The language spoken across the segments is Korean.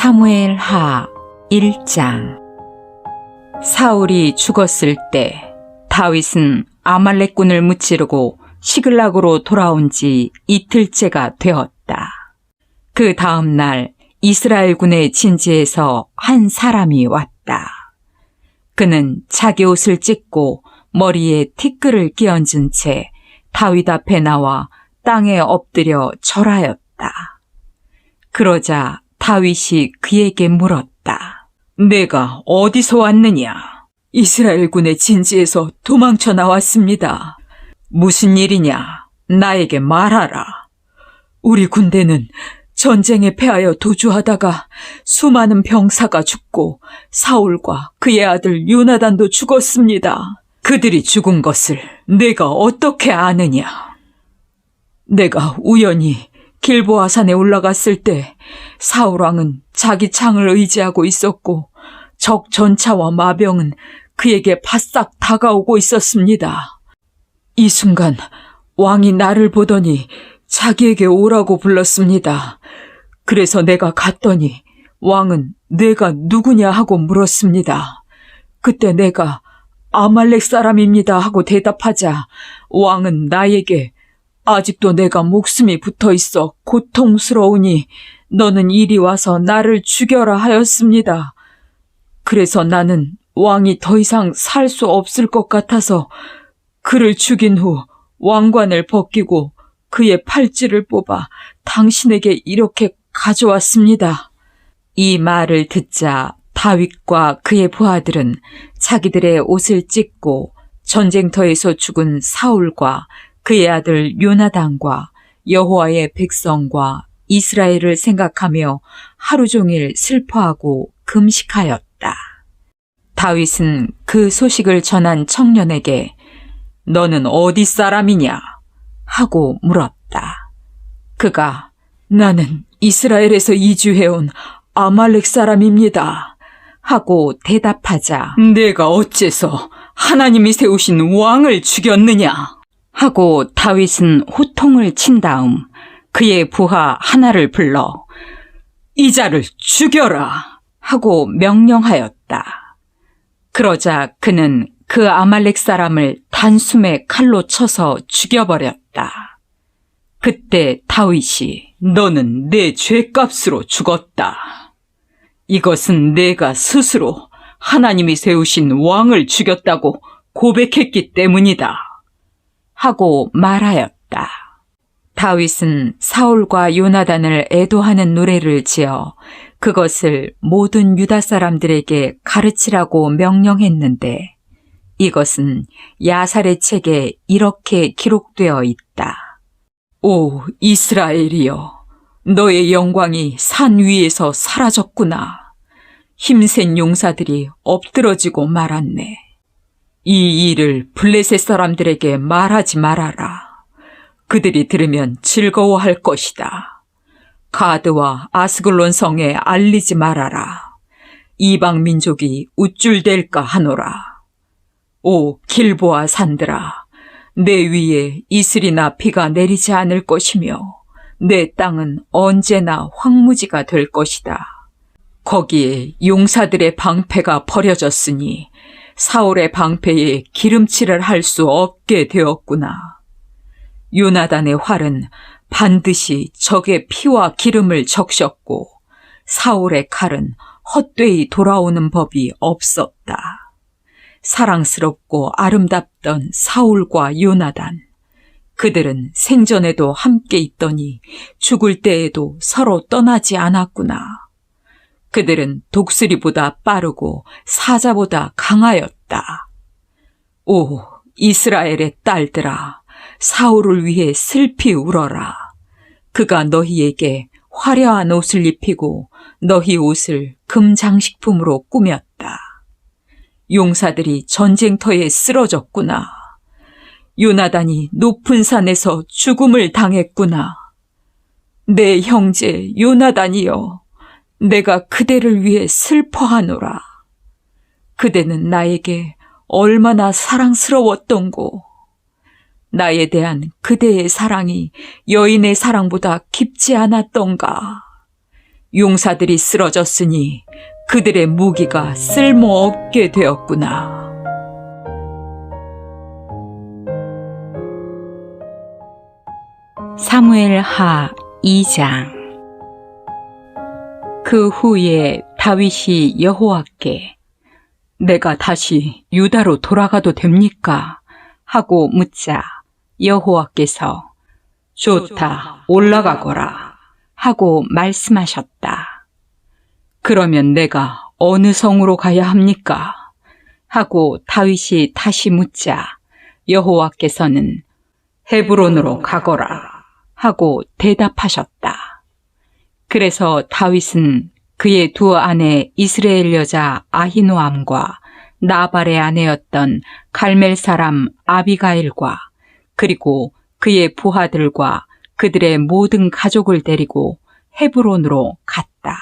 사무엘하 1장. 사울이 죽었을 때 다윗은 아말렉군을 무찌르고 시글락으로 돌아온 지 이틀째가 되었다. 그 다음 날 이스라엘군의 진지에서 한 사람이 왔다. 그는 자기 옷을 찢고 머리에 티끌을 끼얹은 채 다윗 앞에 나와 땅에 엎드려 절하였다. 그러자 다윗이 그에게 물었다. 내가 어디서 왔느냐? 이스라엘군의 진지에서 도망쳐 나왔습니다. 무슨 일이냐? 나에게 말하라. 우리 군대는 전쟁에 패하여 도주하다가 수많은 병사가 죽고 사울과 그의 아들 요나단도 죽었습니다. 그들이 죽은 것을 내가 어떻게 아느냐? 내가 우연히 길보아산에 올라갔을 때 사울왕은 자기 창을 의지하고 있었고 적 전차와 마병은 그에게 바싹 다가오고 있었습니다. 이 순간 왕이 나를 보더니 자기에게 오라고 불렀습니다. 그래서 내가 갔더니 왕은 내가 누구냐 하고 물었습니다. 그때 내가 아말렉 사람입니다 하고 대답하자 왕은 나에게 아직도 내가 목숨이 붙어 있어 고통스러우니 너는 이리 와서 나를 죽여라 하였습니다. 그래서 나는 왕이 더 이상 살 수 없을 것 같아서 그를 죽인 후 왕관을 벗기고 그의 팔찌를 뽑아 당신에게 이렇게 가져왔습니다. 이 말을 듣자 다윗과 그의 부하들은 자기들의 옷을 찢고 전쟁터에서 죽은 사울과 그의 아들 요나단과 여호와의 백성과 이스라엘을 생각하며 하루 종일 슬퍼하고 금식하였다. 다윗은 그 소식을 전한 청년에게 너는 어디 사람이냐? 하고 물었다. 그가 나는 이스라엘에서 이주해온 아말렉 사람입니다. 하고 대답하자 내가 어째서 하나님이 세우신 왕을 죽였느냐? 하고 다윗은 호통을 친 다음 그의 부하 하나를 불러 이 자를 죽여라 하고 명령하였다. 그러자 그는 그 아말렉 사람을 단숨에 칼로 쳐서 죽여버렸다. 그때 다윗이 너는 내 죄값으로 죽었다. 이것은 내가 스스로 하나님이 세우신 왕을 죽였다고 고백했기 때문이다. 하고 말하였다. 다윗은 사울과 요나단을 애도하는 노래를 지어 그것을 모든 유다 사람들에게 가르치라고 명령했는데 이것은 야살의 책에 이렇게 기록되어 있다. 오 이스라엘이여, 너의 영광이 산 위에서 사라졌구나. 힘센 용사들이 엎드러지고 말았네. 이 일을 블레셋 사람들에게 말하지 말아라. 그들이 들으면 즐거워할 것이다. 가드와 아스글론 성에 알리지 말아라. 이방 민족이 우쭐댈까 하노라. 오 길보아 산들아, 내 위에 이슬이나 비가 내리지 않을 것이며 내 땅은 언제나 황무지가 될 것이다. 거기에 용사들의 방패가 버려졌으니 사울의 방패에 기름칠을 할 수 없게 되었구나. 요나단의 활은 반드시 적의 피와 기름을 적셨고 사울의 칼은 헛되이 돌아오는 법이 없었다. 사랑스럽고 아름답던 사울과 요나단, 그들은 생전에도 함께 있더니 죽을 때에도 서로 떠나지 않았구나. 그들은 독수리보다 빠르고 사자보다 강하였다. 오 이스라엘의 딸들아, 사울을 위해 슬피 울어라. 그가 너희에게 화려한 옷을 입히고 너희 옷을 금장식품으로 꾸몄다. 용사들이 전쟁터에 쓰러졌구나. 요나단이 높은 산에서 죽음을 당했구나. 내 형제 요나단이여, 내가 그대를 위해 슬퍼하노라. 그대는 나에게 얼마나 사랑스러웠던고. 나에 대한 그대의 사랑이 여인의 사랑보다 깊지 않았던가. 용사들이 쓰러졌으니 그들의 무기가 쓸모없게 되었구나. 사무엘하 2장. 그 후에 다윗이 여호와께 내가 다시 유다로 돌아가도 됩니까? 하고 묻자 여호와께서 좋다, 올라가거라 하고 말씀하셨다. 그러면 내가 어느 성으로 가야 합니까? 하고 다윗이 다시 묻자 여호와께서는 헤브론으로 가거라 하고 대답하셨다. 그래서 다윗은 그의 두 아내 이스라엘 여자 아히노암과 나발의 아내였던 갈멜 사람 아비가일과 그리고 그의 부하들과 그들의 모든 가족을 데리고 헤브론으로 갔다.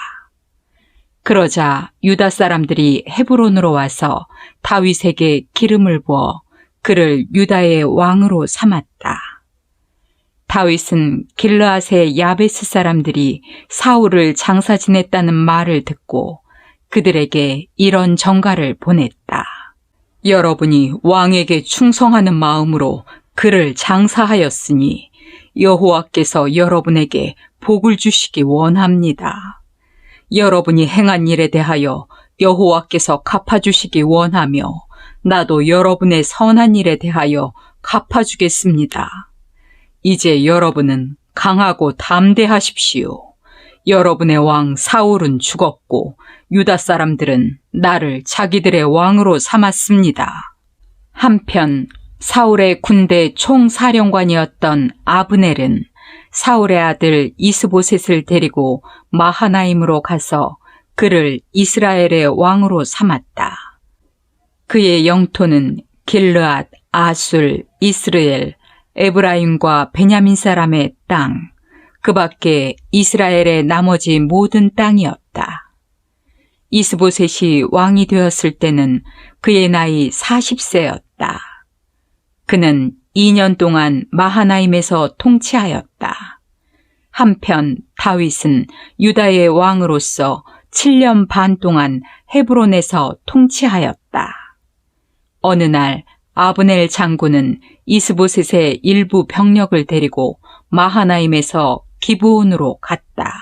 그러자 유다 사람들이 헤브론으로 와서 다윗에게 기름을 부어 그를 유다의 왕으로 삼았다. 다윗은 길르앗의 야베스 사람들이 사울을 장사 지냈다는 말을 듣고 그들에게 이런 전가를 보냈다. 여러분이 왕에게 충성하는 마음으로 그를 장사하였으니 여호와께서 여러분에게 복을 주시기 원합니다. 여러분이 행한 일에 대하여 여호와께서 갚아주시기 원하며 나도 여러분의 선한 일에 대하여 갚아주겠습니다. 이제 여러분은 강하고 담대하십시오. 여러분의 왕 사울은 죽었고 유다 사람들은 나를 자기들의 왕으로 삼았습니다. 한편 사울의 군대 총사령관이었던 아브넬은 사울의 아들 이스보셋을 데리고 마하나임으로 가서 그를 이스라엘의 왕으로 삼았다. 그의 영토는 길르앗, 아술, 이스라엘, 에브라임과 베냐민 사람의 땅, 그 밖에 이스라엘의 나머지 모든 땅이었다. 이스보셋이 왕이 되었을 때는 그의 나이 40세였다. 그는 2년 동안 마하나임에서 통치하였다. 한편 다윗은 유다의 왕으로서 7년 반 동안 헤브론에서 통치하였다. 어느 날 아브넬 장군은 이스보셋의 일부 병력을 데리고 마하나임에서 기브온으로 갔다.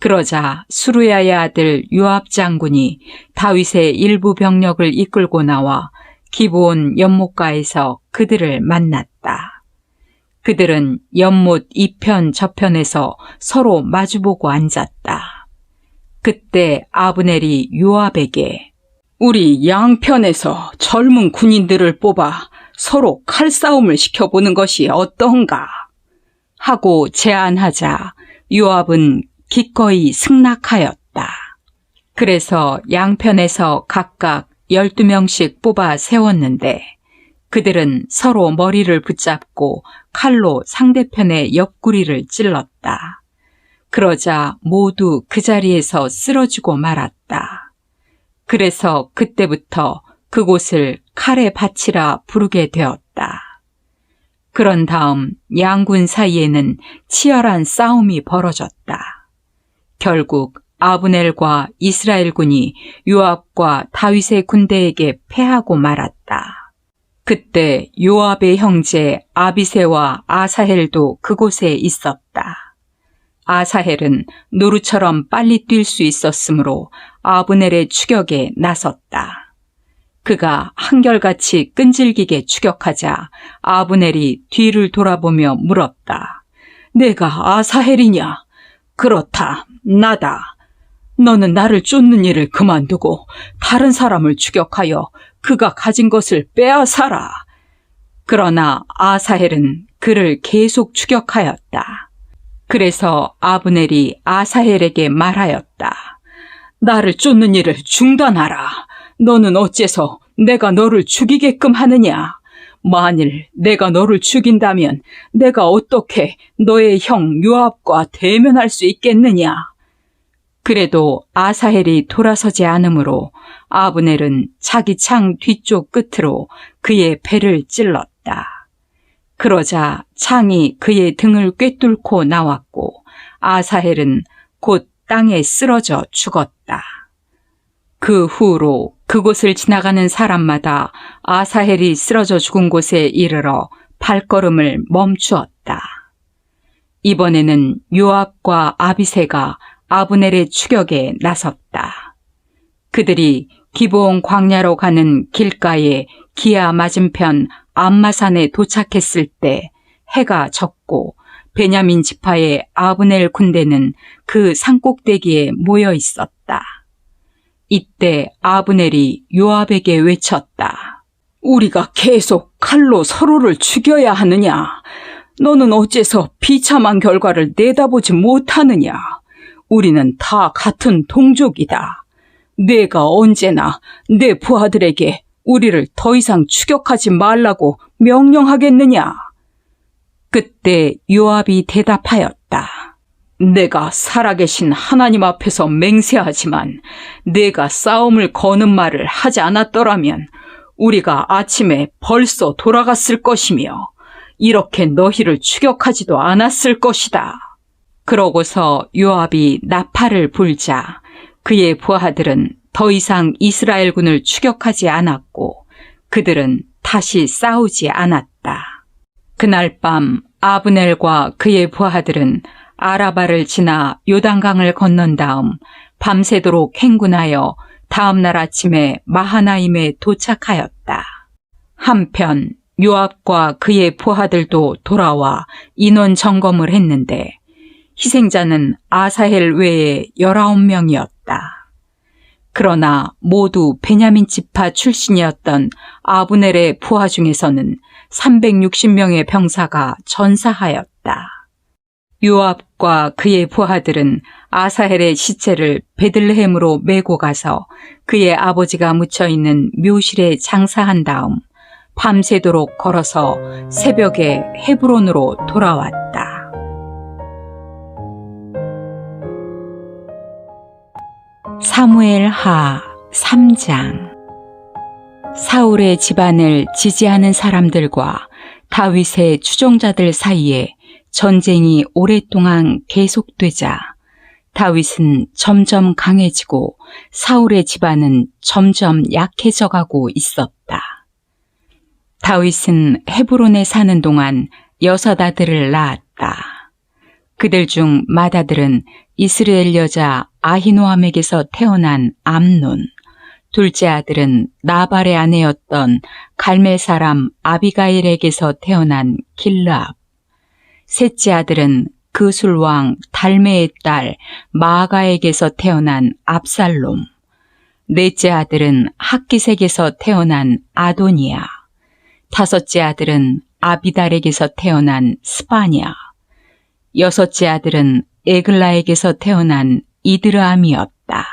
그러자 수르야의 아들 요압 장군이 다윗의 일부 병력을 이끌고 나와 기브온 연못가에서 그들을 만났다. 그들은 연못 이편 저편에서 서로 마주보고 앉았다. 그때 아브넬이 요압에게 우리 양편에서 젊은 군인들을 뽑아 서로 칼싸움을 시켜보는 것이 어떤가? 하고 제안하자 요압은 기꺼이 승낙하였다. 그래서 양편에서 각각 12명씩 뽑아 세웠는데 그들은 서로 머리를 붙잡고 칼로 상대편의 옆구리를 찔렀다. 그러자 모두 그 자리에서 쓰러지고 말았다. 그래서 그때부터 그곳을 칼의 밭이라 부르게 되었다. 그런 다음 양군 사이에는 치열한 싸움이 벌어졌다. 결국 아브넬과 이스라엘군이 요압과 다윗의 군대에게 패하고 말았다. 그때 요압의 형제 아비새와 아사헬도 그곳에 있었다. 아사헬은 노루처럼 빨리 뛸 수 있었으므로 아브넬의 추격에 나섰다. 그가 한결같이 끈질기게 추격하자 아브넬이 뒤를 돌아보며 물었다. 내가 아사헬이냐? 그렇다, 나다. 너는 나를 쫓는 일을 그만두고 다른 사람을 추격하여 그가 가진 것을 빼앗아라. 그러나 아사헬은 그를 계속 추격하였다. 그래서 아브넬이 아사헬에게 말하였다. 나를 쫓는 일을 중단하라. 너는 어째서 내가 너를 죽이게끔 하느냐? 만일 내가 너를 죽인다면 내가 어떻게 너의 형 요압과 대면할 수 있겠느냐? 그래도 아사헬이 돌아서지 않으므로 아브넬은 자기 창 뒤쪽 끝으로 그의 배를 찔렀다. 그러자 창이 그의 등을 꿰뚫고 나왔고 아사헬은 곧 땅에 쓰러져 죽었다. 그 후로 그곳을 지나가는 사람마다 아사헬이 쓰러져 죽은 곳에 이르러 발걸음을 멈추었다. 이번에는 요압과 아비새가 아브넬의 추격에 나섰다. 그들이 기브온 광야로 가는 길가에 기아 맞은편 암마산에 도착했을 때 해가 졌고 베냐민 지파의 아브넬 군대는 그 산꼭대기에 모여 있었다. 이때 아브넬이 요압에게 외쳤다. 우리가 계속 칼로 서로를 죽여야 하느냐? 너는 어째서 비참한 결과를 내다보지 못하느냐? 우리는 다 같은 동족이다. 내가 언제나 내 부하들에게 우리를 더 이상 추격하지 말라고 명령하겠느냐? 그때 요압이 대답하였다. 내가 살아계신 하나님 앞에서 맹세하지만 내가 싸움을 거는 말을 하지 않았더라면 우리가 아침에 벌써 돌아갔을 것이며 이렇게 너희를 추격하지도 않았을 것이다. 그러고서 요압이 나팔을 불자 그의 부하들은 더 이상 이스라엘군을 추격하지 않았고 그들은 다시 싸우지 않았다. 그날 밤 아브넬과 그의 부하들은 아라바를 지나 요단강을 건넌 다음 밤새도록 행군하여 다음 날 아침에 마하나임에 도착하였다. 한편 요압과 그의 부하들도 돌아와 인원 점검을 했는데 희생자는 아사헬 외에 19명이었다. 그러나 모두 베냐민 지파 출신이었던 아브넬의 부하 중에서는 360명의 병사가 전사하였다. 요압과 그의 부하들은 아사헬의 시체를 베들레헴으로 메고 가서 그의 아버지가 묻혀있는 묘실에 장사한 다음 밤새도록 걸어서 새벽에 헤브론으로 돌아왔다. 사무엘하 3장. 사울의 집안을 지지하는 사람들과 다윗의 추종자들 사이에 전쟁이 오랫동안 계속되자 다윗은 점점 강해지고 사울의 집안은 점점 약해져가고 있었다. 다윗은 헤브론에 사는 동안 6 아들을 낳았다. 그들 중 맏아들은 이스라엘 여자 아히노암에게서 태어난 암논, 둘째 아들은 나발의 아내였던 갈멜 사람 아비가일에게서 태어난 길르압, 셋째 아들은 그술 왕 달메의 딸 마아가에게서 태어난 압살롬, 넷째 아들은 학기색에서 태어난 아도니아, 다섯째 아들은 아비달에게서 태어난 스바냐, 여섯째 아들은 에글라에게서 태어난 이드르암이었다.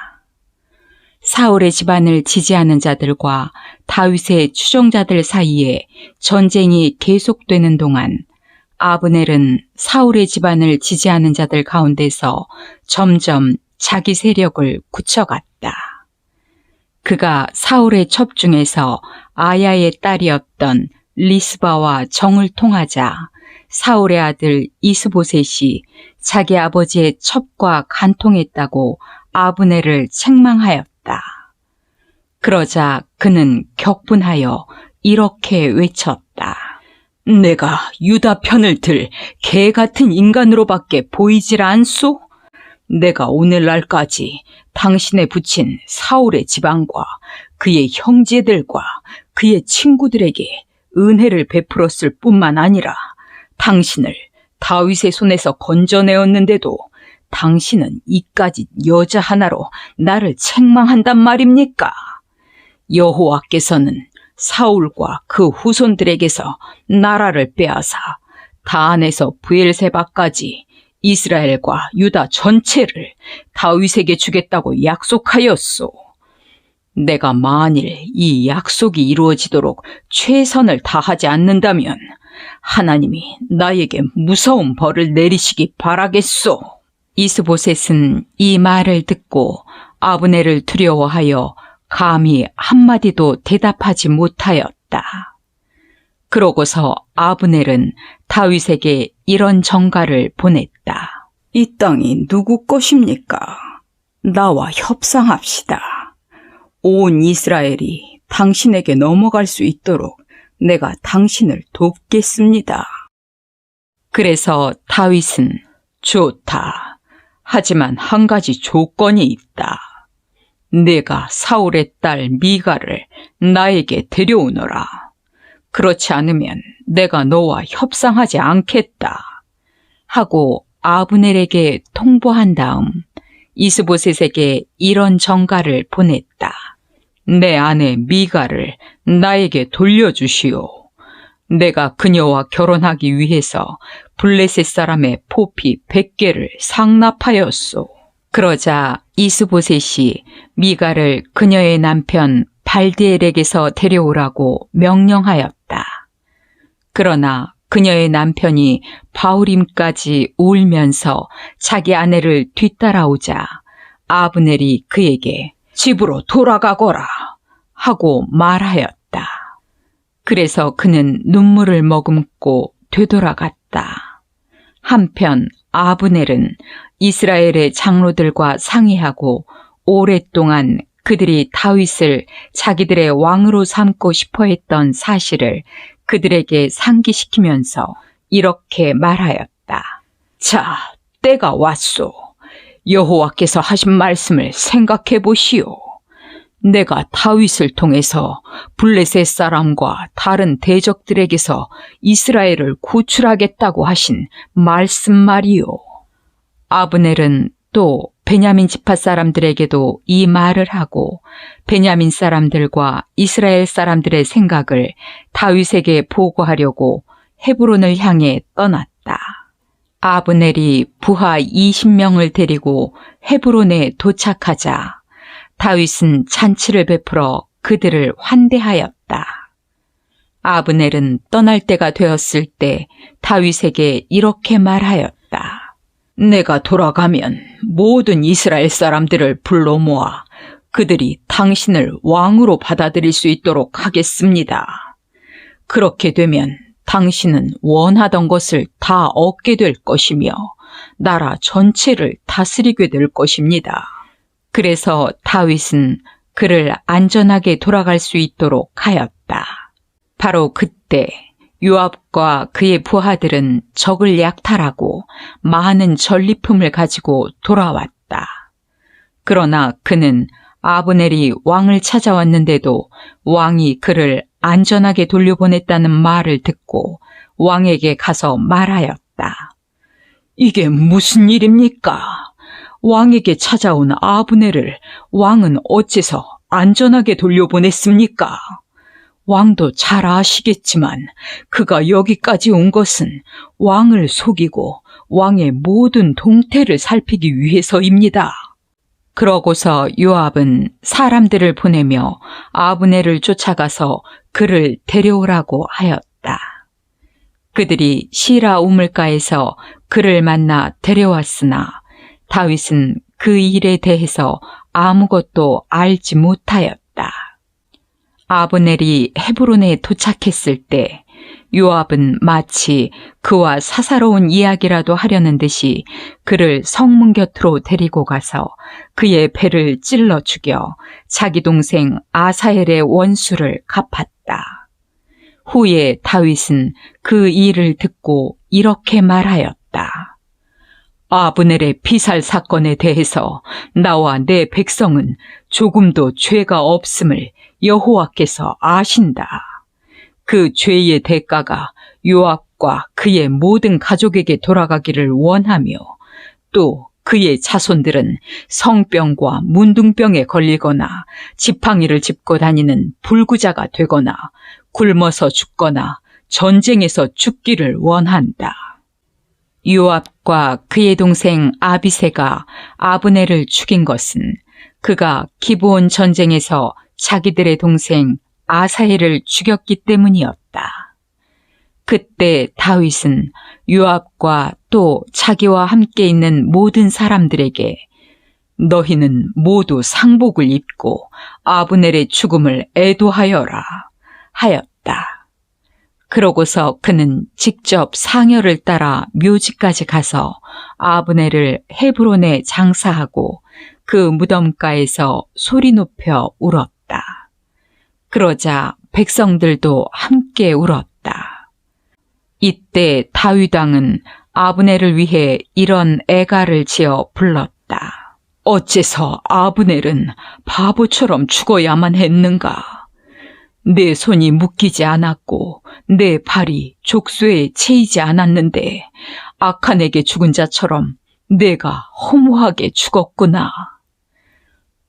사울의 집안을 지지하는 자들과 다윗의 추종자들 사이에 전쟁이 계속되는 동안 아브넬은 사울의 집안을 지지하는 자들 가운데서 점점 자기 세력을 굳혀갔다. 그가 사울의 첩 중에서 아야의 딸이었던 리스바와 정을 통하자 사울의 아들 이스보셋이 자기 아버지의 첩과 간통했다고 아브넬을 책망하였다. 그러자 그는 격분하여 이렇게 외쳤다. 내가 유다 편을 들 개 같은 인간으로밖에 보이질 않소? 내가 오늘날까지 당신의 부친 사울의 집안과 그의 형제들과 그의 친구들에게 은혜를 베풀었을 뿐만 아니라 당신을 다윗의 손에서 건져내었는데도 당신은 이까지 여자 하나로 나를 책망한단 말입니까? 여호와께서는 사울과 그 후손들에게서 나라를 빼앗아 다안에서 브엘세바까지 이스라엘과 유다 전체를 다윗에게 주겠다고 약속하였소. 내가 만일 이 약속이 이루어지도록 최선을 다하지 않는다면 하나님이 나에게 무서운 벌을 내리시기 바라겠소. 이스보셋은 이 말을 듣고 아브넬을 두려워하여 감히 한마디도 대답하지 못하였다. 그러고서 아브넬은 다윗에게 이런 전가를 보냈다. 이 땅이 누구 것입니까? 나와 협상합시다. 온 이스라엘이 당신에게 넘어갈 수 있도록 내가 당신을 돕겠습니다. 그래서 다윗은 좋다. 하지만 한 가지 조건이 있다. 내가 사울의 딸 미갈을 나에게 데려오너라. 그렇지 않으면 내가 너와 협상하지 않겠다. 하고 아브넬에게 통보한 다음 이스보셋에게 이런 전가를 보냈다. 내 아내 미갈을 나에게 돌려주시오. 내가 그녀와 결혼하기 위해서 블레셋 사람의 포피 100개를 상납하였소. 그러자 이스보셋이 미갈을 그녀의 남편 발디엘에게서 데려오라고 명령하였다. 그러나 그녀의 남편이 바후림까지 울면서 자기 아내를 뒤따라오자 아브넬이 그에게 집으로 돌아가거라 하고 말하였다. 그래서 그는 눈물을 머금고 되돌아갔다. 한편 아브넬은 이스라엘의 장로들과 상의하고 오랫동안 그들이 다윗을 자기들의 왕으로 삼고 싶어 했던 사실을 그들에게 상기시키면서 이렇게 말하였다. 자, 때가 왔소. 여호와께서 하신 말씀을 생각해 보시오. 내가 다윗을 통해서 블레셋 사람과 다른 대적들에게서 이스라엘을 구출하겠다고 하신 말씀 말이오. 아브넬은 또 베냐민 지파 사람들에게도 이 말을 하고 베냐민 사람들과 이스라엘 사람들의 생각을 다윗에게 보고하려고 헤브론을 향해 떠났다. 아브넬이 부하 20명을 데리고 헤브론에 도착하자 다윗은 잔치를 베풀어 그들을 환대하였다. 아브넬은 떠날 때가 되었을 때 다윗에게 이렇게 말하였다. 내가 돌아가면 모든 이스라엘 사람들을 불러 모아 그들이 당신을 왕으로 받아들일 수 있도록 하겠습니다. 그렇게 되면 당신은 원하던 것을 다 얻게 될 것이며 나라 전체를 다스리게 될 것입니다. 그래서 다윗은 그를 안전하게 돌아갈 수 있도록 하였다. 바로 그때 요압과 그의 부하들은 적을 약탈하고 많은 전리품을 가지고 돌아왔다. 그러나 그는 아브넬이 왕을 찾아왔는데도 왕이 그를 안전하게 돌려보냈다는 말을 듣고 왕에게 가서 말하였다. 이게 무슨 일입니까? 왕에게 찾아온 아브넬을 왕은 어째서 안전하게 돌려보냈습니까? 왕도 잘 아시겠지만 그가 여기까지 온 것은 왕을 속이고 왕의 모든 동태를 살피기 위해서입니다. 그러고서 요압은 사람들을 보내며 아브넬을 쫓아가서 그를 데려오라고 하였다. 그들이 시라 우물가에서 그를 만나 데려왔으나 다윗은 그 일에 대해서 아무것도 알지 못하였다. 아브넬이 헤브론에 도착했을 때 요압은 마치 그와 사사로운 이야기라도 하려는 듯이 그를 성문 곁으로 데리고 가서 그의 배를 찔러 죽여 자기 동생 아사헬의 원수를 갚았다. 후에 다윗은 그 일을 듣고 이렇게 말하였다. 아브넬의 피살 사건에 대해서 나와 내 백성은 조금도 죄가 없음을 여호와께서 아신다. 그 죄의 대가가 요압과 그의 모든 가족에게 돌아가기를 원하며 또 그의 자손들은 성병과 문둥병에 걸리거나 지팡이를 짚고 다니는 불구자가 되거나 굶어서 죽거나 전쟁에서 죽기를 원한다. 요압과 그의 동생 아비새가 아브넬을 죽인 것은 그가 기브온 전쟁에서 자기들의 동생 아사헬을 죽였기 때문이었다. 그때 다윗은 요압과 또 자기와 함께 있는 모든 사람들에게 너희는 모두 상복을 입고 아브넬의 죽음을 애도하여라 하였다. 그러고서 그는 직접 상여를 따라 묘지까지 가서 아브넬을 헤브론에 장사하고 그 무덤가에서 소리 높여 울었다. 그러자 백성들도 함께 울었다. 이때 다윗 왕은 아브넬을 위해 이런 애가를 지어 불렀다. 어째서 아브넬은 바보처럼 죽어야만 했는가? 내 손이 묶이지 않았고 내 발이 족쇄에 채이지 않았는데 악한에게 죽은 자처럼 내가 허무하게 죽었구나.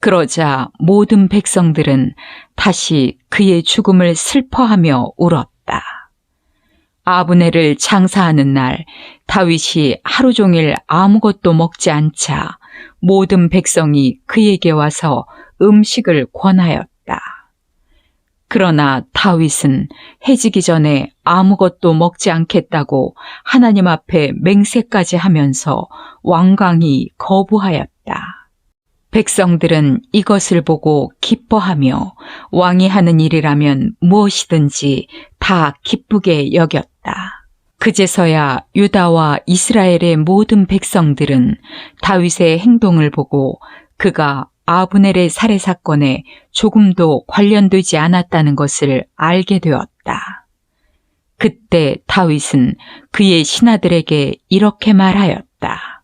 그러자 모든 백성들은 다시 그의 죽음을 슬퍼하며 울었다. 아브넬을 장사하는 날 다윗이 하루 종일 아무것도 먹지 않자 모든 백성이 그에게 와서 음식을 권하였다. 그러나 다윗은 해지기 전에 아무것도 먹지 않겠다고 하나님 앞에 맹세까지 하면서 완강히 거부하였다. 백성들은 이것을 보고 기뻐하며 왕이 하는 일이라면 무엇이든지 다 기쁘게 여겼다. 그제서야 유다와 이스라엘의 모든 백성들은 다윗의 행동을 보고 그가 아브넬의 살해 사건에 조금도 관련되지 않았다는 것을 알게 되었다. 그때 다윗은 그의 신하들에게 이렇게 말하였다.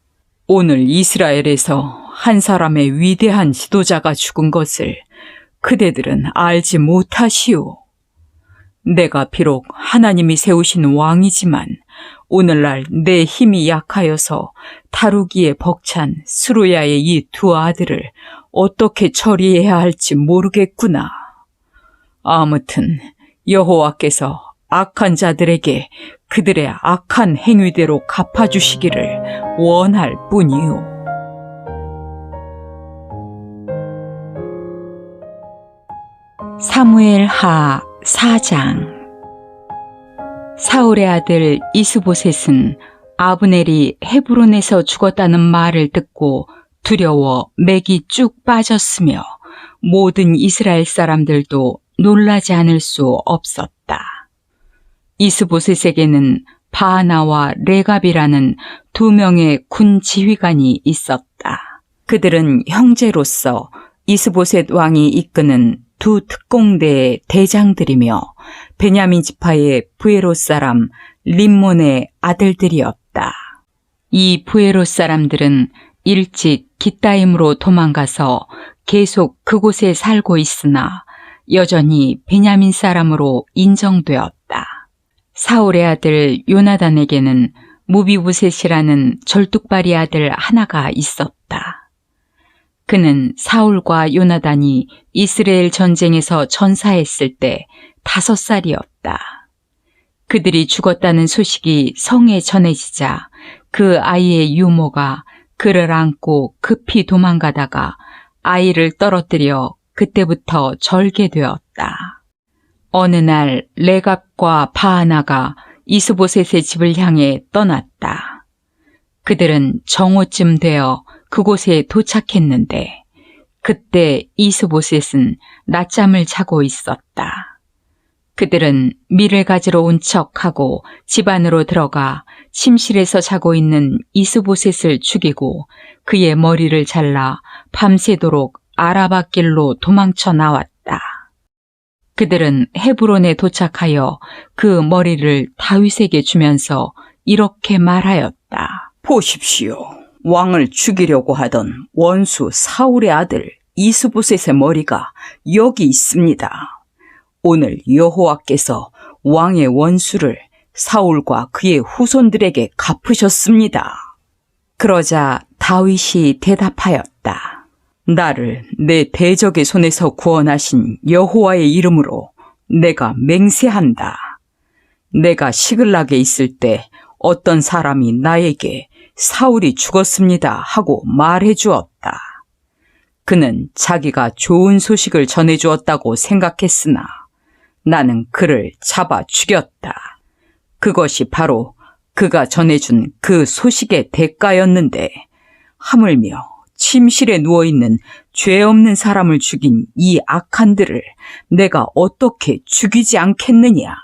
오늘 이스라엘에서 한 사람의 위대한 지도자가 죽은 것을 그대들은 알지 못하시오. 내가 비록 하나님이 세우신 왕이지만 오늘날 내 힘이 약하여서 다루기에 벅찬 스루야의 이 두 아들을 어떻게 처리해야 할지 모르겠구나. 아무튼 여호와께서 악한 자들에게 그들의 악한 행위대로 갚아주시기를 원할 뿐이요. 사무엘하 4장. 사울의 아들 이스보셋은 아브넬이 헤브론에서 죽었다는 말을 듣고 두려워 맥이 쭉 빠졌으며 모든 이스라엘 사람들도 놀라지 않을 수 없었다. 이스보셋에게는 바하나와 레갑이라는 두 명의 군 지휘관이 있었다. 그들은 형제로서 이스보셋 왕이 이끄는 두 특공대의 대장들이며 베냐민 지파의 부에롯 사람 림몬의 아들들이었다. 이 부에롯 사람들은 일찍 깃다임으로 도망가서 계속 그곳에 살고 있으나 여전히 베냐민 사람으로 인정되었다. 사울의 아들 요나단에게는 무비보셋이라는 절뚝발이 아들 하나가 있었다. 그는 사울과 요나단이 이스라엘 전쟁에서 전사했을 때 5살이었다. 그들이 죽었다는 소식이 성에 전해지자 그 아이의 유모가 그를 안고 급히 도망가다가 아이를 떨어뜨려 그때부터 절개되었다. 어느 날 레갑과 바하나가 이스보셋의 집을 향해 떠났다. 그들은 정오쯤 되어 그곳에 도착했는데 그때 이스보셋은 낮잠을 자고 있었다. 그들은 밀을 가지러 온 척하고 집 안으로 들어가 침실에서 자고 있는 이스보셋을 죽이고 그의 머리를 잘라 밤새도록 아라바 길로 도망쳐 나왔다. 그들은 헤브론에 도착하여 그 머리를 다윗에게 주면서 이렇게 말하였다. 보십시오. 왕을 죽이려고 하던 원수 사울의 아들 이스보셋의 머리가 여기 있습니다. 오늘 여호와께서 왕의 원수를 사울과 그의 후손들에게 갚으셨습니다. 그러자 다윗이 대답하였다. 나를 내 대적의 손에서 구원하신 여호와의 이름으로 내가 맹세한다. 내가 시글락에 있을 때 어떤 사람이 나에게 사울이 죽었습니다 하고 말해 주었다. 그는 자기가 좋은 소식을 전해 주었다고 생각했으나 나는 그를 잡아 죽였다. 그것이 바로 그가 전해준 그 소식의 대가였는데 하물며 침실에 누워있는 죄 없는 사람을 죽인 이 악한들을 내가 어떻게 죽이지 않겠느냐.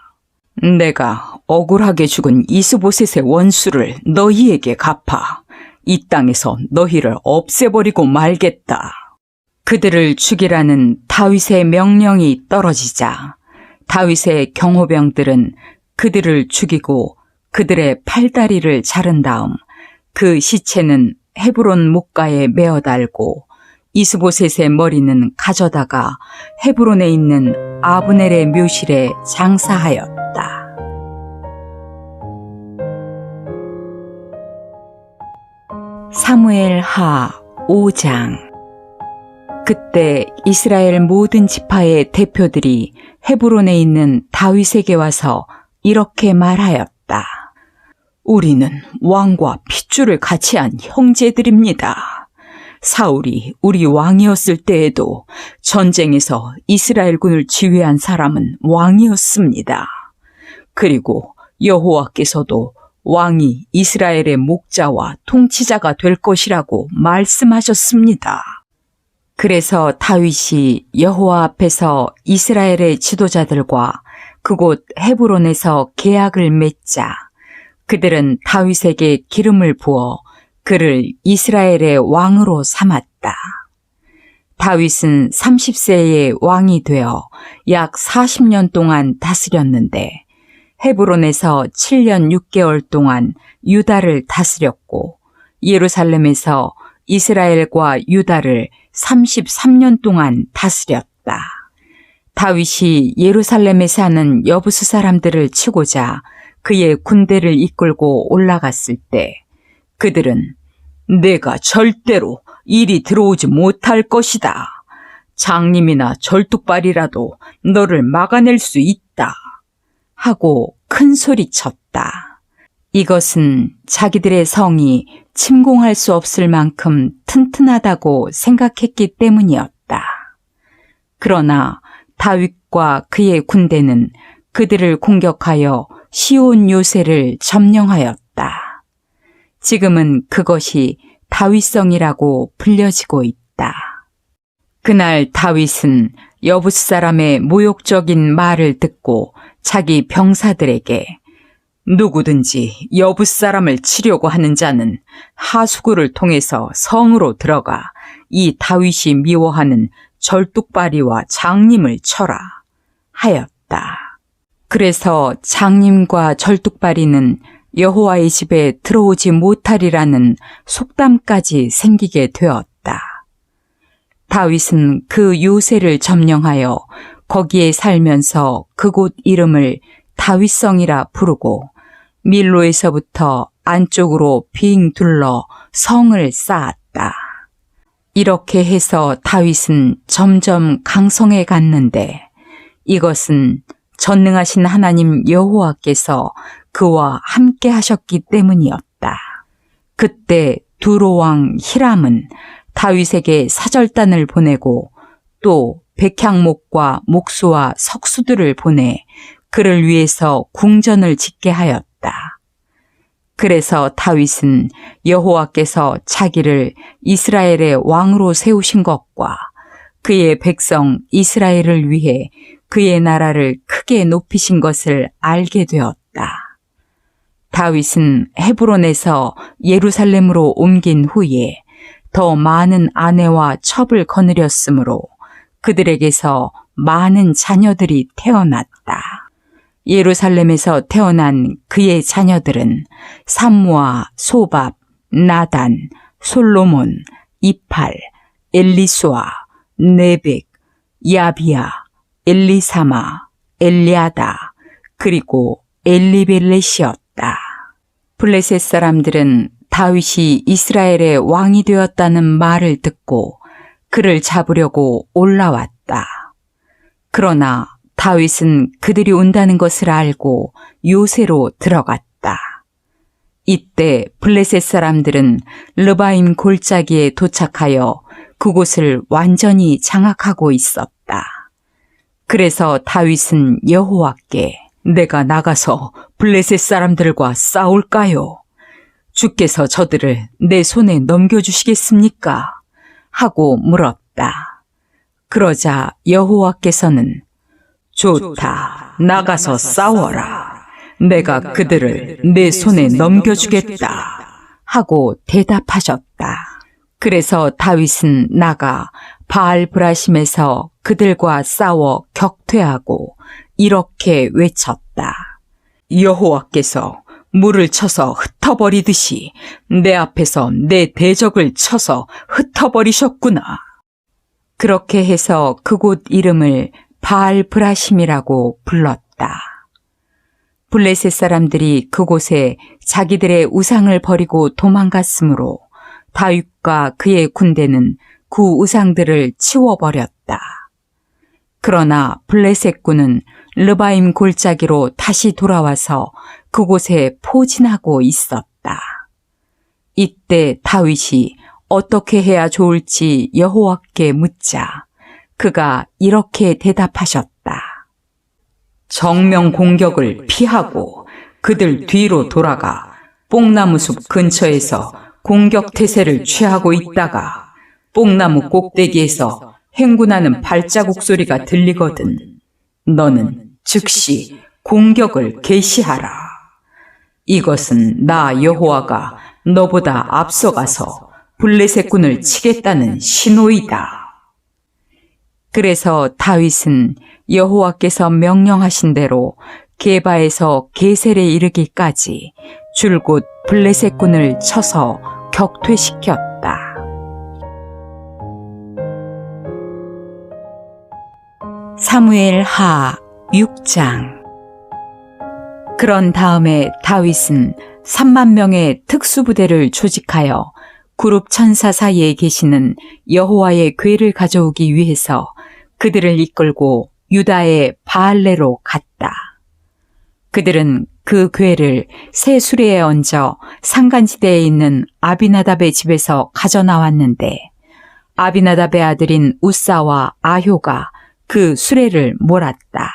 내가 억울하게 죽은 이스보셋의 원수를 너희에게 갚아 이 땅에서 너희를 없애버리고 말겠다. 그들을 죽이라는 다윗의 명령이 떨어지자 다윗의 경호병들은 그들을 죽이고 그들의 팔다리를 자른 다음 그 시체는 헤브론 목가에 메어 달고 이스보셋의 머리는 가져다가 헤브론에 있는 아브넬의 묘실에 장사하였다. 사무엘 하 5장. 그때 이스라엘 모든 지파의 대표들이 헤브론에 있는 다윗에게 와서 이렇게 말하였다. 우리는 왕과 핏줄을 같이 한 형제들입니다. 사울이 우리 왕이었을 때에도 전쟁에서 이스라엘군을 지휘한 사람은 왕이었습니다. 그리고 여호와께서도 왕이 이스라엘의 목자와 통치자가 될 것이라고 말씀하셨습니다. 그래서 다윗이 여호와 앞에서 이스라엘의 지도자들과 그곳 헤브론에서 계약을 맺자 그들은 다윗에게 기름을 부어 그를 이스라엘의 왕으로 삼았다. 다윗은 30세의 왕이 되어 약 40년 동안 다스렸는데 헤브론에서 7년 6개월 동안 유다를 다스렸고 예루살렘에서 이스라엘과 유다를 33년 동안 다스렸다. 다윗이 예루살렘에 사는 여부수 사람들을 치고자 그의 군대를 이끌고 올라갔을 때 그들은 내가 절대로 이리 들어오지 못할 것이다. 장님이나 절뚝발이라도 너를 막아낼 수 있다. 하고 큰 소리쳤다. 이것은 자기들의 성이 침공할 수 없을 만큼 튼튼하다고 생각했기 때문이었다. 그러나 다윗과 그의 군대는 그들을 공격하여 시온 요새를 점령하였다. 지금은 그것이 다윗성이라고 불려지고 있다. 그날 다윗은 여부스 사람의 모욕적인 말을 듣고 자기 병사들에게 누구든지 여부스 사람을 치려고 하는 자는 하수구를 통해서 성으로 들어가 이 다윗이 미워하는 절뚝발이와 장님을 쳐라 하였다. 그래서 장님과 절뚝발이는 여호와의 집에 들어오지 못하리라는 속담까지 생기게 되었다. 다윗은 그 요새를 점령하여 거기에 살면서 그곳 이름을 다윗성이라 부르고 밀로에서부터 안쪽으로 빙 둘러 성을 쌓았다. 이렇게 해서 다윗은 점점 강성해 갔는데 이것은 전능하신 하나님 여호와께서 그와 함께 하셨기 때문이었다. 그때 두로 왕 히람은 다윗에게 사절단을 보내고 또 백향목과 목수와 석수들을 보내 그를 위해서 궁전을 짓게 하였다. 그래서 다윗은 여호와께서 자기를 이스라엘의 왕으로 세우신 것과 그의 백성 이스라엘을 위해 그의 나라를 크게 높이신 것을 알게 되었다. 다윗은 헤브론에서 예루살렘으로 옮긴 후에 더 많은 아내와 첩을 거느렸으므로 그들에게서 많은 자녀들이 태어났다. 예루살렘에서 태어난 그의 자녀들은 삼무아, 소밥, 나단, 솔로몬, 이팔, 엘리수아, 네벡, 야비야, 엘리사마, 엘리아다, 그리고 엘리벨렛이었다. 블레셋 사람들은 다윗이 이스라엘의 왕이 되었다는 말을 듣고 그를 잡으려고 올라왔다. 그러나 다윗은 그들이 온다는 것을 알고 요새로 들어갔다. 이때 블레셋 사람들은 르바임 골짜기에 도착하여 그곳을 완전히 장악하고 있었다. 그래서 다윗은 여호와께 내가 나가서 블레셋 사람들과 싸울까요? 주께서 저들을 내 손에 넘겨주시겠습니까? 하고 물었다. 그러자 여호와께서는 좋다, 나가서 싸워라. 내가 그들을 내 손에 넘겨주겠다. 하고 대답하셨다. 그래서 다윗은 나가 바알브라심에서 그들과 싸워 격퇴하고 이렇게 외쳤다. 여호와께서 물을 쳐서 흩어버리듯이 내 앞에서 내 대적을 쳐서 흩어버리셨구나. 그렇게 해서 그곳 이름을 바알브라심이라고 불렀다. 블레셋 사람들이 그곳에 자기들의 우상을 버리고 도망갔으므로 다윗과 그의 군대는 그 우상들을 치워버렸다. 그러나 블레셋군은 르바임 골짜기로 다시 돌아와서 그곳에 포진하고 있었다. 이때 다윗이 어떻게 해야 좋을지 여호와께 묻자 그가 이렇게 대답하셨다. 정면 공격을 피하고 그들 뒤로 돌아가 뽕나무 숲 근처에서 공격 태세를 취하고 있다가 뽕나무 꼭대기에서 행군하는 발자국 소리가 들리거든 너는 즉시 공격을 개시하라. 이것은 나 여호와가 너보다 앞서가서 블레셋 군을 치겠다는 신호이다. 그래서 다윗은 여호와께서 명령하신 대로 게바에서 게셀에 이르기까지 줄곧 블레셋 군을 쳐서 격퇴시켰다. 사무엘 하 6장. 그런 다음에 다윗은 3만 명의 특수부대를 조직하여 그룹 천사 사이에 계시는 여호와의 궤를 가져오기 위해서 그들을 이끌고 유다의 바알레로 갔다. 그들은 그 궤를 새 수레에 얹어 산간지대에 있는 아비나답의 집에서 가져나왔는데 아비나답의 아들인 우사와 아효가 그 수레를 몰았다.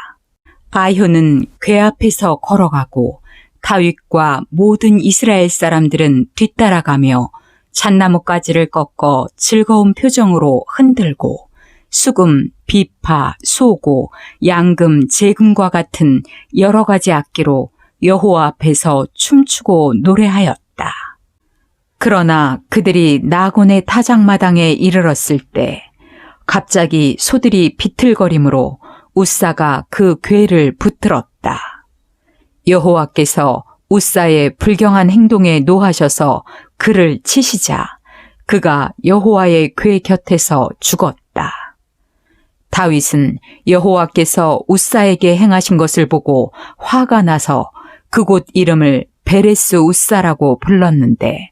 아효는 궤 앞에서 걸어가고 다윗과 모든 이스라엘 사람들은 뒤따라가며 잣나무가지를 꺾어 즐거운 표정으로 흔들고 수금, 비파, 소고, 양금, 제금과 같은 여러 가지 악기로 여호와 앞에서 춤추고 노래하였다. 그러나 그들이 나곤의 타작마당에 이르렀을 때 갑자기 소들이 비틀거림으로 우사가 그 궤를 붙들었다. 여호와께서 우사의 불경한 행동에 노하셔서 그를 치시자 그가 여호와의 궤 곁에서 죽었다. 다윗은 여호와께서 우사에게 행하신 것을 보고 화가 나서 그곳 이름을 베레스 우사라고 불렀는데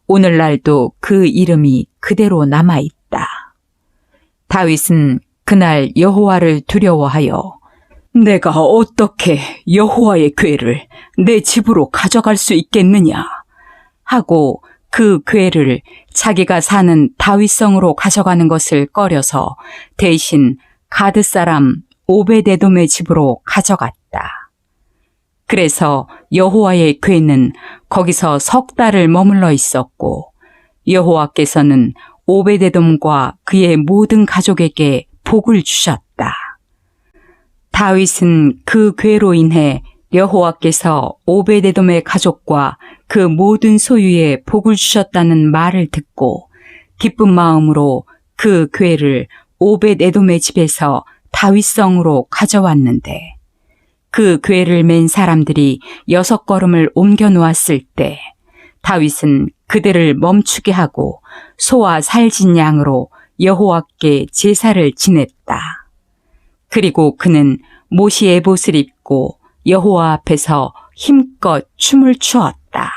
오늘날도 그 이름이 그대로 남아있다. 다윗은 그날 여호와를 두려워하여 내가 어떻게 여호와의 궤를 내 집으로 가져갈 수 있겠느냐 하고 그 궤를 자기가 사는 다윗성으로 가져가는 것을 꺼려서 대신 가드 사람 오베데돔의 집으로 가져갔다. 그래서 여호와의 궤는 거기서 석 달을 머물러 있었고 여호와께서는 오베데돔과 그의 모든 가족에게 복을 주셨다. 다윗은 그 궤로 인해 여호와께서 오베데돔의 가족과 그 모든 소유에 복을 주셨다는 말을 듣고 기쁜 마음으로 그 궤를 오벳에돔의 집에서 다윗성으로 가져왔는데 그 궤를 맨 사람들이 6걸음을 옮겨 놓았을 때 다윗은 그들을 멈추게 하고 소와 살진 양으로 여호와께 제사를 지냈다. 그리고 그는 모시 에봇을 입고 여호와 앞에서 힘껏 춤을 추었다.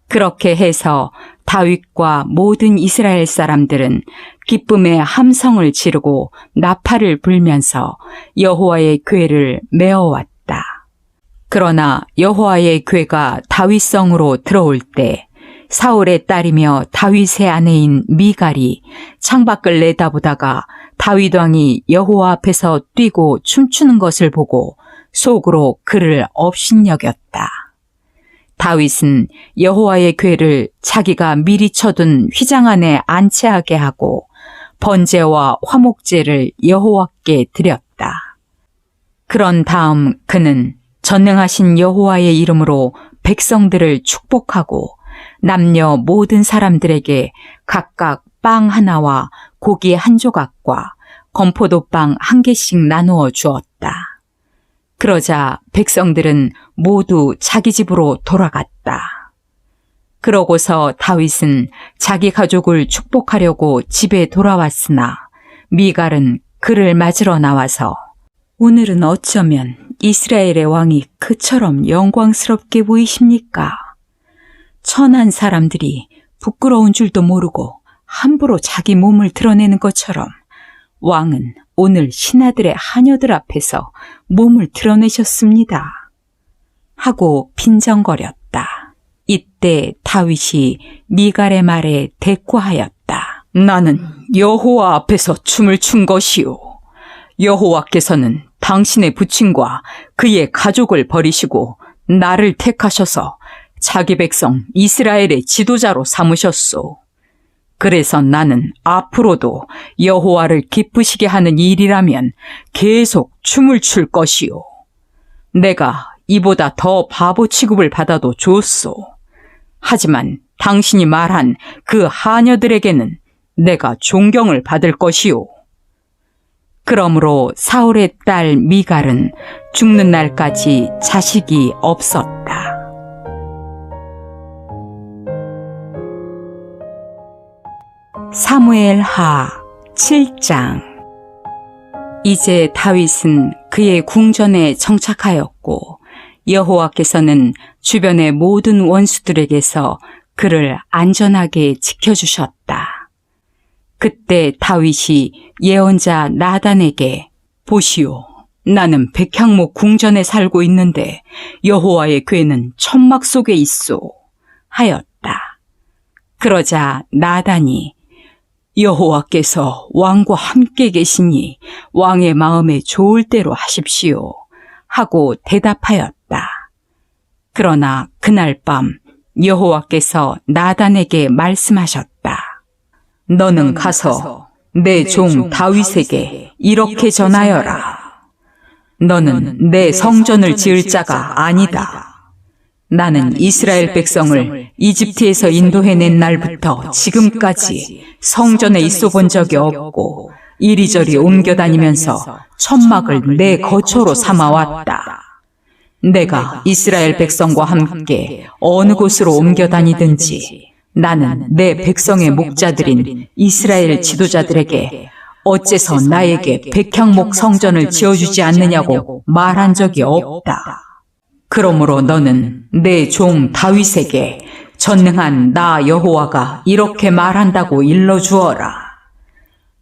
그렇게 해서 다윗과 모든 이스라엘 사람들은 기쁨의 함성을 지르고 나팔을 불면서 여호와의 궤를 메어왔다. 그러나 여호와의 궤가 다윗성으로 들어올 때 사울의 딸이며 다윗의 아내인 미갈이 창밖을 내다보다가 다윗 왕이 여호와 앞에서 뛰고 춤추는 것을 보고 속으로 그를 업신여겼다. 다윗은 여호와의 궤를 자기가 미리 쳐둔 휘장 안에 안채하게 하고 번제와 화목제를 여호와께 드렸다. 그런 다음 그는 전능하신 여호와의 이름으로 백성들을 축복하고 남녀 모든 사람들에게 각각 빵 하나와 고기 한 조각과 건포도빵 한 개씩 나누어 주었다. 그러자 백성들은 모두 자기 집으로 돌아갔다. 그러고서 다윗은 자기 가족을 축복하려고 집에 돌아왔으나 미갈은 그를 맞으러 나와서 오늘은 어쩌면 이스라엘의 왕이 그처럼 영광스럽게 보이십니까? 천한 사람들이 부끄러운 줄도 모르고 함부로 자기 몸을 드러내는 것처럼 왕은 오늘 신하들의 하녀들 앞에서 몸을 드러내셨습니다. 하고 빈정거렸다. 이때 다윗이 미갈의 말에 대꾸하였다. 나는 여호와 앞에서 춤을 춘 것이요. 여호와께서는 당신의 부친과 그의 가족을 버리시고 나를 택하셔서 자기 백성 이스라엘의 지도자로 삼으셨소. 그래서 나는 앞으로도 여호와를 기쁘시게 하는 일이라면 계속 춤을 출 것이요. 내가 이보다 더 바보 취급을 받아도 좋소. 하지만 당신이 말한 그 하녀들에게는 내가 존경을 받을 것이요. 그러므로 사울의 딸 미갈은 죽는 날까지 자식이 없었다. 사무엘하 7장. 이제 다윗은 그의 궁전에 정착하였고 여호와께서는 주변의 모든 원수들에게서 그를 안전하게 지켜주셨다. 그때 다윗이 예언자 나단에게 보시오, 나는 백향목 궁전에 살고 있는데 여호와의 궤는 천막 속에 있소 하였다. 그러자 나단이 여호와께서 왕과 함께 계시니 왕의 마음에 좋을 대로 하십시오 하고 대답하였다. 그러나 그날 밤 여호와께서 나단에게 말씀하셨다. 너는 가서 내 종 다윗에게 이렇게 전하여라. 너는 내 성전을 지을 자가 아니다. 나는 이스라엘 백성을 이집트에서 인도해낸 날부터 지금까지 성전에 있어 본 적이 없고 이리저리 옮겨다니면서 천막을 내 거처로 삼아왔다. 내가 이스라엘 백성과 함께 어느 곳으로 옮겨다니든지 나는 내 백성의 목자들인 이스라엘 지도자들에게 어째서 나에게 백향목 성전을 지어주지 않느냐고 말한 적이 없다. 그러므로 너는 내 종 다윗에게 전능한 나 여호와가 이렇게 말한다고 일러주어라.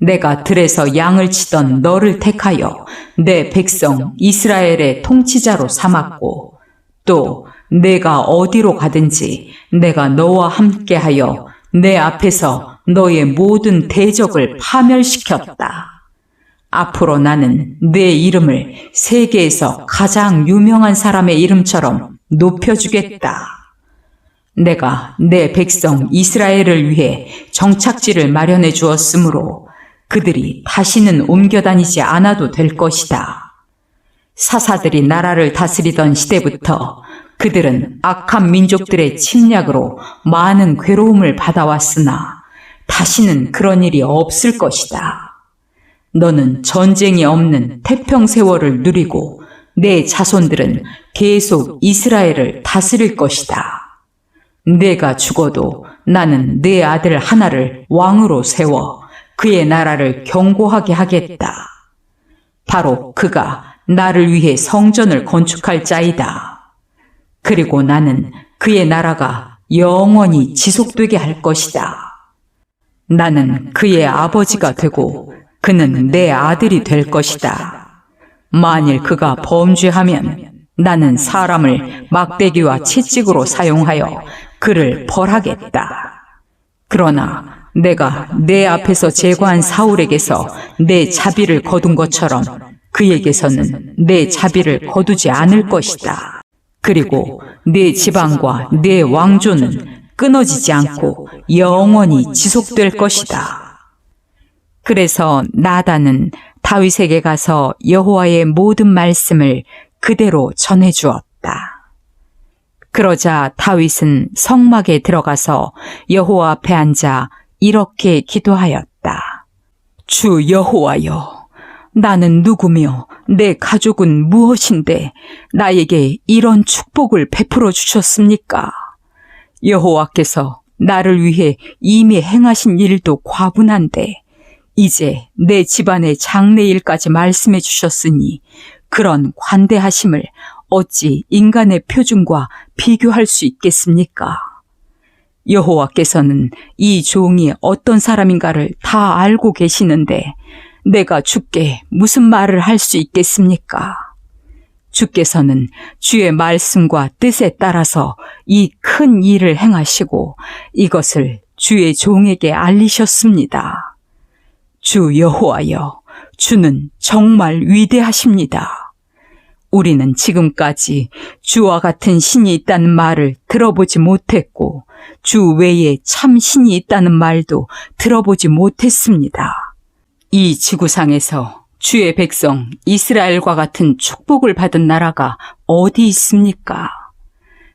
내가 들에서 양을 치던 너를 택하여 내 백성 이스라엘의 통치자로 삼았고 또 내가 어디로 가든지 내가 너와 함께하여 내 앞에서 너의 모든 대적을 파멸시켰다. 앞으로 나는 내 이름을 세계에서 가장 유명한 사람의 이름처럼 높여주겠다. 내가 내 백성 이스라엘을 위해 정착지를 마련해 주었으므로 그들이 다시는 옮겨다니지 않아도 될 것이다. 사사들이 나라를 다스리던 시대부터 그들은 악한 민족들의 침략으로 많은 괴로움을 받아왔으나 다시는 그런 일이 없을 것이다. 너는 전쟁이 없는 태평 세월을 누리고 내 자손들은 계속 이스라엘을 다스릴 것이다. 내가 죽어도 나는 내 아들 하나를 왕으로 세워 그의 나라를 견고하게 하겠다. 바로 그가 나를 위해 성전을 건축할 자이다. 그리고 나는 그의 나라가 영원히 지속되게 할 것이다. 나는 그의 아버지가 되고 그는 내 아들이 될 것이다. 만일 그가 범죄하면 나는 사람을 막대기와 채찍으로 사용하여 그를 벌하겠다. 그러나 내가 내 앞에서 제거한 사울에게서 내 자비를 거둔 것처럼 그에게서는 내 자비를 거두지 않을 것이다. 그리고 내 지방과 내 왕조는 끊어지지 않고 영원히 지속될 것이다. 그래서 나단은 다윗에게 가서 여호와의 모든 말씀을 그대로 전해주었다. 그러자 다윗은 성막에 들어가서 여호와 앞에 앉아 이렇게 기도하였다. 주 여호와여, 나는 누구며 내 가족은 무엇인데 나에게 이런 축복을 베풀어 주셨습니까? 여호와께서 나를 위해 이미 행하신 일도 과분한데 이제 내 집안의 장래일까지 말씀해 주셨으니 그런 관대하심을 어찌 인간의 표준과 비교할 수 있겠습니까? 여호와께서는 이 종이 어떤 사람인가를 다 알고 계시는데 내가 주께 무슨 말을 할 수 있겠습니까? 주께서는 주의 말씀과 뜻에 따라서 이 큰 일을 행하시고 이것을 주의 종에게 알리셨습니다. 주 여호와여, 주는 정말 위대하십니다. 우리는 지금까지 주와 같은 신이 있다는 말을 들어보지 못했고 주 외에 참 신이 있다는 말도 들어보지 못했습니다. 이 지구상에서 주의 백성 이스라엘과 같은 축복을 받은 나라가 어디 있습니까?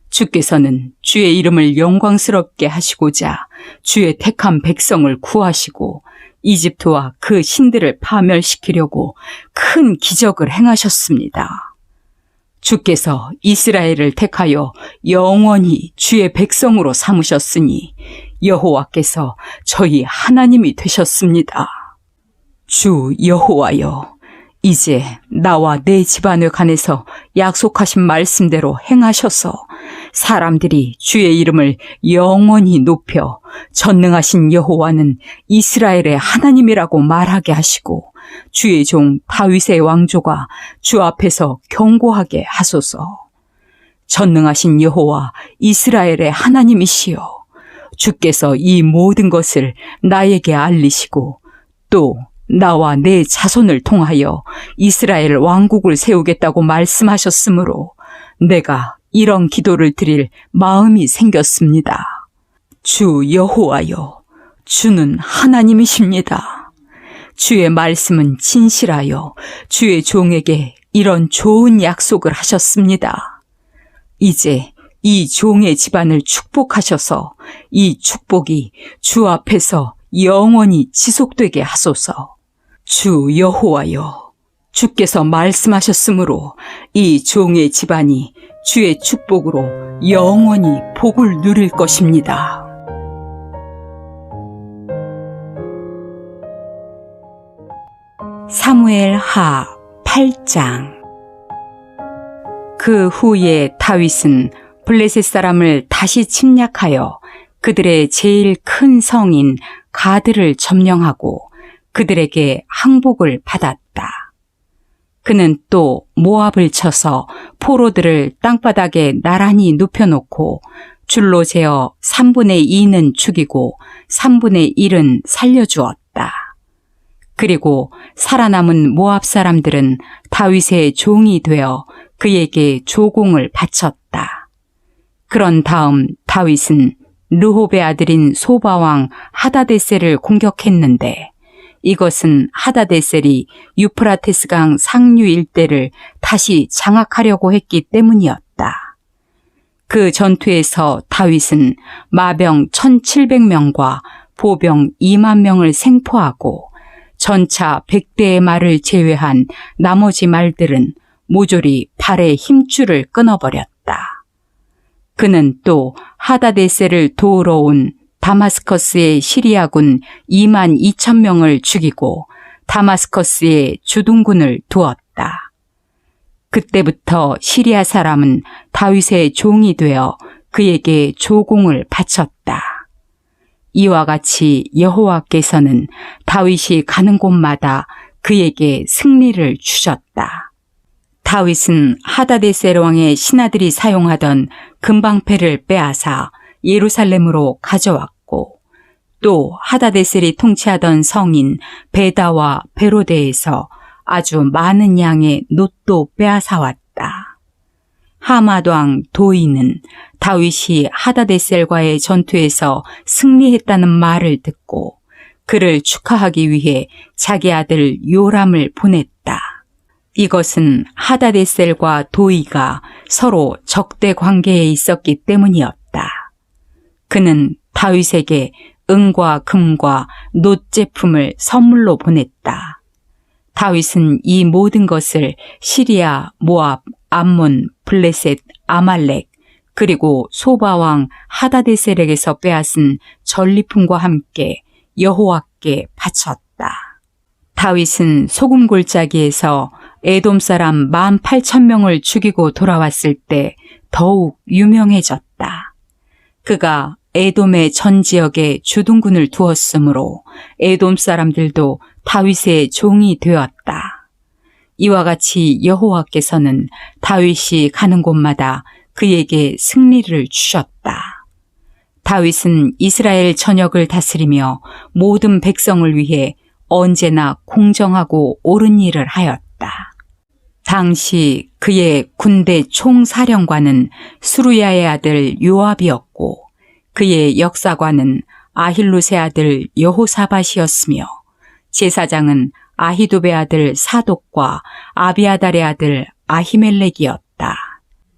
주께서는 주의 이름을 영광스럽게 하시고자 주의 택한 백성을 구하시고 이집트와 그 신들을 파멸시키려고 큰 기적을 행하셨습니다. 주께서 이스라엘을 택하여 영원히 주의 백성으로 삼으셨으니 여호와께서 저희 하나님이 되셨습니다. 주 여호와여, 이제 나와 내 집안에 관해서 약속하신 말씀대로 행하셔서 사람들이 주의 이름을 영원히 높여 전능하신 여호와는 이스라엘의 하나님이라고 말하게 하시고 주의 종 다윗의 왕조가 주 앞에서 경고하게 하소서. 전능하신 여호와 이스라엘의 하나님이시여, 주께서 이 모든 것을 나에게 알리시고 또 나와 내 자손을 통하여 이스라엘 왕국을 세우겠다고 말씀하셨으므로 내가 이런 기도를 드릴 마음이 생겼습니다. 주 여호와여, 주는 하나님이십니다. 주의 말씀은 진실하여 주의 종에게 이런 좋은 약속을 하셨습니다. 이제 이 종의 집안을 축복하셔서 이 축복이 주 앞에서 영원히 지속되게 하소서. 주 여호와여, 주께서 말씀하셨으므로 이 종의 집안이 주의 축복으로 영원히 복을 누릴 것입니다. 사무엘 하 8장. 그 후에 다윗은 블레셋 사람을 다시 침략하여 그들의 제일 큰 성인 가드를 점령하고 그들에게 항복을 받았다. 그는 또 모압을 쳐서 포로들을 땅바닥에 나란히 눕혀놓고 줄로 재어 3분의 2는 죽이고 3분의 1은 살려주었다. 그리고 살아남은 모압 사람들은 다윗의 종이 되어 그에게 조공을 바쳤다. 그런 다음 다윗은 르홉의 아들인 소바왕 하다데셀을 공격했는데 이것은 하다데셀이 유프라테스강 상류 일대를 다시 장악하려고 했기 때문이었다. 그 전투에서 다윗은 마병 1,700명과 보병 2만 명을 생포하고 전차 100대의 말을 제외한 나머지 말들은 모조리 발의 힘줄을 끊어버렸다. 그는 또 하다데셀을 도우러 온 다마스커스의 시리아군 2만 2천 명을 죽이고 다마스커스의 주둔군을 두었다. 그때부터 시리아 사람은 다윗의 종이 되어 그에게 조공을 바쳤다. 이와 같이 여호와께서는 다윗이 가는 곳마다 그에게 승리를 주셨다. 다윗은 하다데셀 왕의 신하들이 사용하던 금방패를 빼앗아 예루살렘으로 가져왔고 또 하다데셀이 통치하던 성인 베다와 베로데에서 아주 많은 양의 놋도 빼앗아왔다. 하맛 왕 도이는 다윗이 하다데셀과의 전투에서 승리했다는 말을 듣고 그를 축하하기 위해 자기 아들 요람을 보냈다. 이것은 하다데셀과 도이가 서로 적대 관계에 있었기 때문이었다. 그는 다윗에게 은과 금과 놋 제품을 선물로 보냈다. 다윗은 이 모든 것을 시리아, 모압, 암몬, 블레셋, 아말렉, 그리고 소바왕 하다데셀에게서 빼앗은 전리품과 함께 여호와께 바쳤다. 다윗은 소금 골짜기에서 에돔 사람 18,000명을 죽이고 돌아왔을 때 더욱 유명해졌다. 그가 에돔의 전 지역에 주둔군을 두었으므로 에돔 사람들도 다윗의 종이 되었다. 이와 같이 여호와께서는 다윗이 가는 곳마다 그에게 승리를 주셨다. 다윗은 이스라엘 전역을 다스리며 모든 백성을 위해 언제나 공정하고 옳은 일을 하였다. 당시 그의 군대 총사령관은 수루야의 아들 요압이었고 그의 역사관은 아힐롯의 아들 여호사밧이었으며 제사장은 아히도베 아들 사독과 아비아달의 아들 아히멜렉이었다.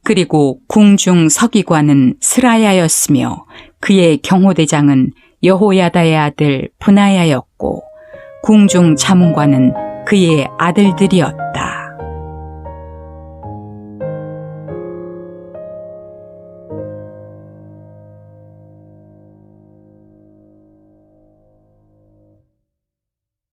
그리고 궁중 서기관은 스라야였으며 그의 경호대장은 여호야다의 아들 브나야였고 궁중 자문관은 그의 아들들이었다.